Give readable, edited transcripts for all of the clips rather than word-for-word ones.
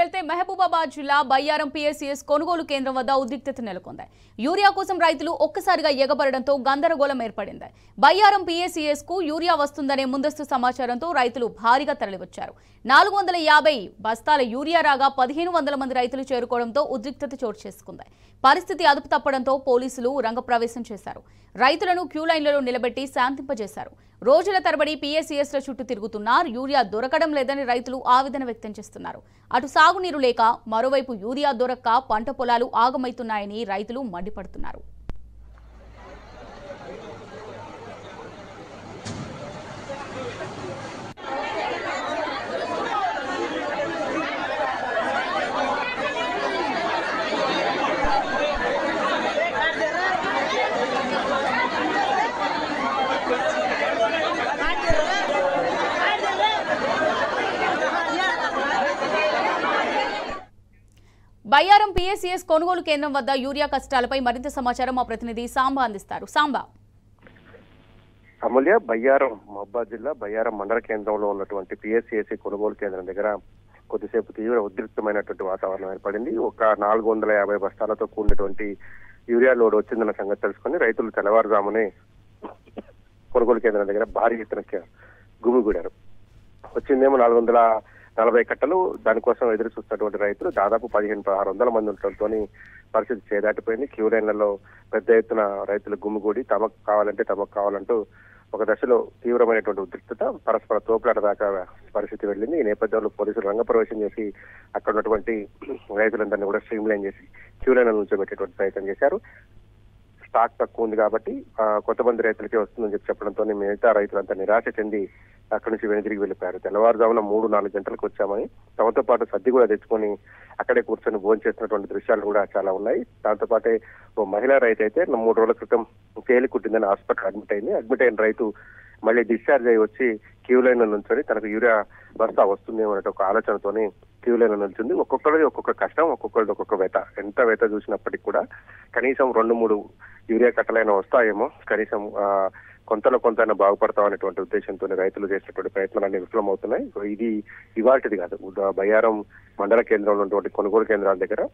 వెళ్తే మహబూబాబాద్ జిల్లా బయ్యారం పిఎస్సిఎస్ కొనుగోలు కేంద్రం వద్ద ఉద్రిక్తత నెలకొంది. యూరియా కోసం రైతులు ఒక్కసారిగా ఎగబడడంతో గందరగోళం ఏర్పడింది. బయ్యారం పిఎస్సిఎస్ కు యూరియా వస్తుందనే ముందస్తు సమాచారంతో రైతులు భారీగా తరలివచ్చారు. 450 బస్తాల యూరియా రాగా 1500 మంది రైతులు చేరుకోవడంతో ఉద్రిక్తత చోటు చేసుకుంది. పరిస్థితి అదుపు తప్పడంతో పోలీసులు రంగప్రవేశం చేశారు. రైతులను క్యూ లైన్లలో నిలబెట్టి శాంతింపజేశారు. రోజుల తరబడి పిఎస్సిఎస్ల చుట్టూ తిరుగుతున్నా యూరియా దొరకడం లేదని రైతులు ఆవేదన వ్యక్తం చేస్తున్నారు. అటు సాగునీరు లేక మరోవైపు యూరియా దొరక్క పంట పొలాలు ఆగమవుతున్నాయని రైతులు మండిపడుతున్నారు. బయ్యారం పిఎస్సిఎస్ కొనుగోలు కేంద్రం వద్ద యూరియా కష్టాలపై మరింత సమాచారం మా ప్రతినిధి సాంబా అందిస్తారు. సాంబా. అమూల్య, బయ్యారం మహబూబాబాద్ జిల్లా బయ్యారం మండల కేంద్రంలో ఉన్నటువంటి పిఎస్సిఎస్ కొనుగోలు కేంద్రం దగ్గర కొద్దిసేపు తీవ్ర ఉద్రిక్తమైనటువంటి వాతావరణం ఏర్పడింది. ఒక 450 బస్తాలతో కూడినటువంటి యూరియా లోడ్ వచ్చిందన్న సంగతి తెలుసుకుని రైతులు తెల్లవారుజామునే కొనుగోలు కేంద్రం దగ్గర భారీ ఎత్తున గుమిగూడారు. వచ్చిందేమో 440 కట్టలు. దానికోసం ఎదురు చూస్తున్నటువంటి రైతులు దాదాపు 1500-1600 మంది ఉండటంతో పరిస్థితి చేదాటిపోయింది. క్యూ లైన్లలో పెద్ద ఎత్తున రైతులు గుమిగూడి తమకు కావాలంటూ ఒక దశలో తీవ్రమైనటువంటి ఉద్రిక్తత, పరస్పర తోపులాట దాకా పరిస్థితి వెళ్ళింది. ఈ నేపథ్యంలో పోలీసులు రంగప్రవేశం చేసి అక్కడ ఉన్నటువంటి రైతులందరినీ కూడా స్ట్రీమ్ లైన్ చేసి క్యూ లైన్ నుంచోబెట్టేటువంటి ప్రయత్నం చేశారు. స్టాక్ తక్కువ ఉంది కాబట్టి కొంతమంది రైతులకే వస్తుందని చెప్పడంతో మిగతా రైతులంతా నిరాశ చెంది అక్కడి నుంచి వెనుదిరిగి వెళ్ళిపోయారు. తెల్లవారుజామున 3-4 గంటలకు వచ్చామని తమతో పాటు సద్ది కూడా తెచ్చుకొని అక్కడే కూర్చొని భోజనం చేస్తున్నటువంటి దృశ్యాలు కూడా చాలా ఉన్నాయి. దాంతో పాటే ఓ మహిళా రైతు అయితే 3 రోజుల క్రితం తేలి కుట్టిందని హాస్పిటల్ అడ్మిట్ అయిన రైతు మళ్ళీ డిశ్చార్జ్ అయ్యి వచ్చి క్యూ లైన్ నుంచొని తనకు యూరియా బస్తా వస్తుందేమో అనే ఒక ఆలోచనతోని క్యూ లైన్ నిల్చుంది. ఒక్కొక్కరిది ఒక్కొక్క కష్టం, ఒక్కొక్కరిది ఒక్కొక్క వెత. ఎంత వెత చూసినప్పటికీ కూడా కనీసం 2-3 యూరియా కట్టలైనా వస్తాయేమో, కనీసం కొంతైనా బాగుపడతాం అనేటువంటి ఉద్దేశంతో రైతులు చేసినటువంటి ప్రయత్నాలన్నీ విఫలమవుతున్నాయి. ఇది ఇవాటిది కాదు. బయ్యారం మండల కేంద్రంలో ఉన్నటువంటి కొనుగోలు కేంద్రాల దగ్గర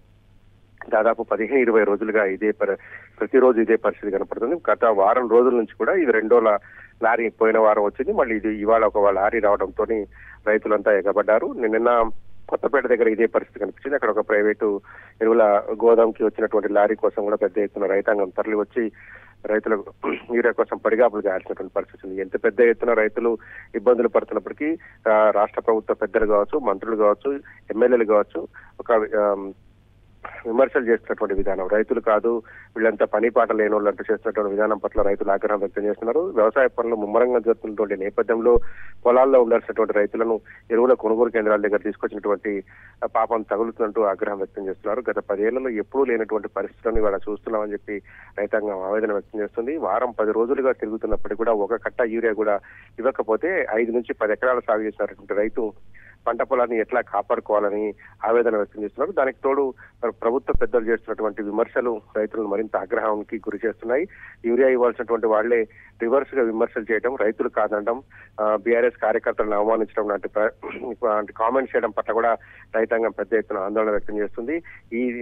దాదాపు 15-20 రోజులుగా ప్రతిరోజు ఇదే పరిస్థితి కనపడుతుంది. గత వారం రోజుల నుంచి కూడా ఇది రెండో లారీ పోయిన వారం వచ్చింది. మళ్ళీ ఇది ఇవాళ ఒక లారీ రావడంతో రైతులంతా ఎగబడ్డారు. నిన్న కొత్తపేట దగ్గర ఇదే పరిస్థితి కనిపించింది. అక్కడ ఒక ప్రైవేటు ఎరువుల గోదాంకి వచ్చినటువంటి లారీ కోసం కూడా పెద్ద ఎత్తున రైతాంగం తరలి వచ్చి రైతులకు యూరియా కోసం పడిగాపులు చేయాల్సినటువంటి పరిస్థితి ఉంది. ఎంత పెద్ద ఎత్తున రైతులు ఇబ్బందులు పడుతున్నప్పటికీ రాష్ట్ర ప్రభుత్వ పెద్దలు కావచ్చు, మంత్రులు కావచ్చు, ఎమ్మెల్యేలు కావచ్చు ఒక విమర్శలు చేస్తున్నటువంటి విధానం, రైతులు కాదు వీళ్ళంతా పని పాట లేని వాళ్ళు అంటూ చేస్తున్నటువంటి విధానం పట్ల రైతులు ఆగ్రహం వ్యక్తం చేస్తున్నారు. వ్యవసాయ పనులు ముమ్మరంగా జరుగుతున్నటువంటి నేపథ్యంలో పొలాల్లో ఉండాల్సినటువంటి రైతులను ఎరువుల కొనుగోలు కేంద్రాల దగ్గర తీసుకొచ్చినటువంటి పాపం తగులుతున్నట్టు ఆగ్రహం వ్యక్తం చేస్తున్నారు. గత 10 ఏళ్లలో ఎప్పుడూ లేనటువంటి పరిస్థితులను ఇవాళ చూస్తున్నామని చెప్పి రైతాంగం ఆవేదన వ్యక్తం చేస్తుంది. వారం 10 రోజులుగా తిరుగుతున్నప్పటికీ కూడా ఒక కట్ట యూరియా కూడా ఇవ్వకపోతే 5 నుంచి 10 ఎకరాలు సాగు చేసినటువంటి రైతు పంట పొలాన్ని ఎట్లా కాపాడుకోవాలని ఆవేదన వ్యక్తం చేస్తున్నారు. దానికి తోడు ప్రభుత్వ పెద్దలు చేస్తున్నటువంటి విమర్శలు రైతులను మరింత ఆగ్రహానికి గురి చేస్తున్నాయి. యూరియా ఇవ్వాల్సినటువంటి వాళ్లే రివర్స్ గా విమర్శలు చేయడం, రైతులు కాదనడం, బీఆర్ఎస్ కార్యకర్తలను అవమానించడం లాంటి కామెంట్స్ చేయడం పట్ల కూడా రైతాంగం పెద్ద ఎత్తున ఆందోళన వ్యక్తం చేస్తుంది.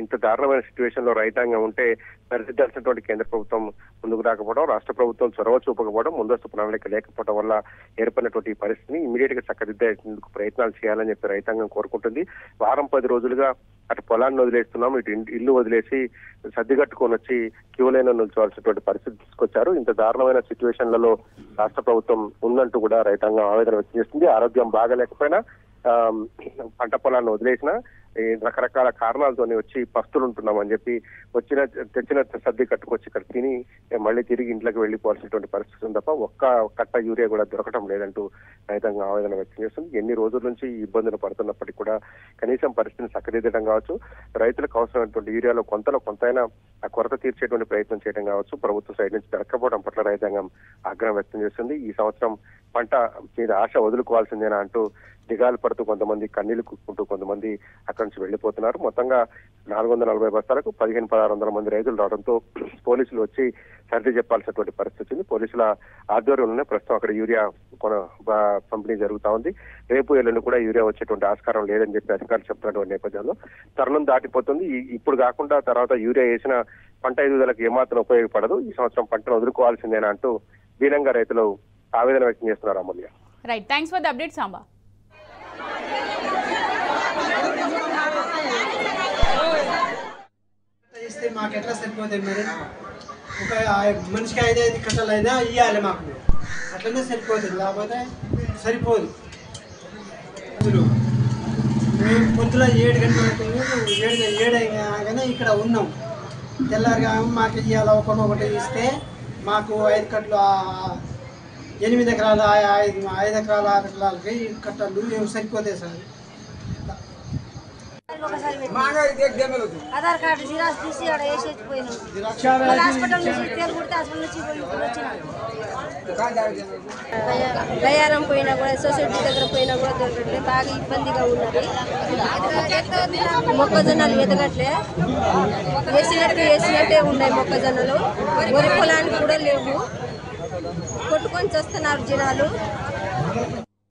ఇంత దారుణమైన సిచ్యువేషన్ లో రైతాంగం ఉంటే సరిదిద్దాల్సినటువంటి కేంద్ర ప్రభుత్వం ముందుకు రాకపోవడం, రాష్ట్ర ప్రభుత్వం చొరవ చూపకపోవడం, ముందస్తు ప్రణాళిక లేకపోవడం వల్ల ఏర్పడినటువంటి పరిస్థితిని ఇమీడియట్ గా చక్కదిద్దేందుకు ప్రయత్నాలు చేయాలని చెప్పి రైతాంగం కోరుకుంటుంది. వారం 10 రోజులుగా అటు పొలాన్ని వదిలేస్తున్నాం, ఇటు ఇల్లు వదిలేసి సర్దిగట్టుకొని వచ్చి క్యూ లైన్ నిల్చోవాల్సినటువంటి పరిస్థితి తీసుకొచ్చారు. ఇంత దారుణమైన సిచ్యువేషన్లలో రాష్ట్ర ప్రభుత్వం ఉందంటూ కూడా రైతాంగం ఆవేదన వ్యక్తం చేస్తుంది. ఆరోగ్యం బాగలేకపోయినా పంట పొలాన్ని వదిలేసినా రకరకాల కారణాలతోనే వచ్చి పస్తులు ఉంటున్నామని చెప్పి తెచ్చిన సర్ది కట్టుకొచ్చి ఇక్కడ తిని మళ్ళీ తిరిగి ఇంట్లోకి వెళ్ళిపోవాల్సినటువంటి పరిస్థితి ఉంది తప్ప ఒక్క కట్ట యూరియా కూడా దొరకటం లేదంటూ రైతాంగం ఆవేదన వ్యక్తం చేస్తుంది. ఎన్ని రోజుల నుంచి ఇబ్బందులు పడుతున్నప్పటికీ కూడా కనీసం పరిస్థితిని చక్కదిద్దడం కావచ్చు, రైతులకు అవసరమైనటువంటి యూరియాలో కొంతైనా ఆ కొరత తీర్చేటువంటి ప్రయత్నం చేయడం కావచ్చు, ప్రభుత్వ సైడ్ నుంచి దొరకపోవడం పట్ల రైతాంగం ఆగ్రహం వ్యక్తం చేస్తుంది. ఈ సంవత్సరం పంట మీద ఆశ వదులుకోవాల్సిందేనా అంటూ దిగాలు పడుతూ కొంతమంది కన్నీళ్లు కుక్కుంటూ కొంతమంది అక్కడి నుంచి వెళ్లిపోతున్నారు. మొత్తంగా 440 బస్తాలకు 1500-1600 మంది రైతులు రావడంతో పోలీసులు వచ్చి సర్ది చెప్పాల్సినటువంటి పరిస్థితి వచ్చింది. పోలీసుల ఆధ్వర్యంలోనే ప్రస్తుతం అక్కడ యూరియా పంపిణీ జరుగుతా ఉంది. రేపు ఎల్లుండి కూడా యూరియా వచ్చేటువంటి ఆస్కారం లేదని చెప్పి అధికారులు చెప్తున్నటువంటి నేపథ్యంలో తరుణం దాటిపోతుంది. ఇప్పుడు కాకుండా తర్వాత యూరియా వేసిన పంట ఎదుగుదలకు ఏమాత్రం ఉపయోగపడదు, ఈ సంవత్సరం పంటను వదులుకోవాల్సిందేనా అంటూ దీనంగా రైతులు ఆవేదన వ్యక్తం చేస్తున్నారు. Amulya, right, thanks for the update Samba. ఇస్తే మాకు ఎట్లా సరిపోతుంది మరి? ఒక మనిషికి 5 కట్టలు అయినా ఇవ్వాలి మాకు, అట్లనే సరిపోతుంది, లేకపోతే సరిపోదు. అందులో మేము పొద్దున 7 గంటలకు 7 అయినా ఇక్కడ ఉన్నాం. తెల్లారిగా మాకు ఇవ్వాలి ఒకటి ఇస్తే మాకు 5 కట్టలు 8 ఎకరాలు 5 ఎకరాలు 6 ఎకరాలకి కట్టలు మేము సరిపోతాయి సార్. ఆధార్ కార్డు జిరాక్స్ తీసి అక్కడ వేసేసిపోయినాం. హాస్పిటల్ నుంచి తేలు కుడితే హాస్పిటల్ నుంచి వచ్చినాం. గయారం పోయినా కూడా సొసైటీ దగ్గర పోయినా కూడా దొరకట్లే, బాగా ఇబ్బందిగా ఉన్నది. మొక్కజొన్నలు ఎదగట్లే, వేసినట్టే ఉన్నాయి మొక్కజొన్నలు. వరి పొలానికి కూడా లేవు, కొట్టుకొని చేస్తున్నారు జనాలు.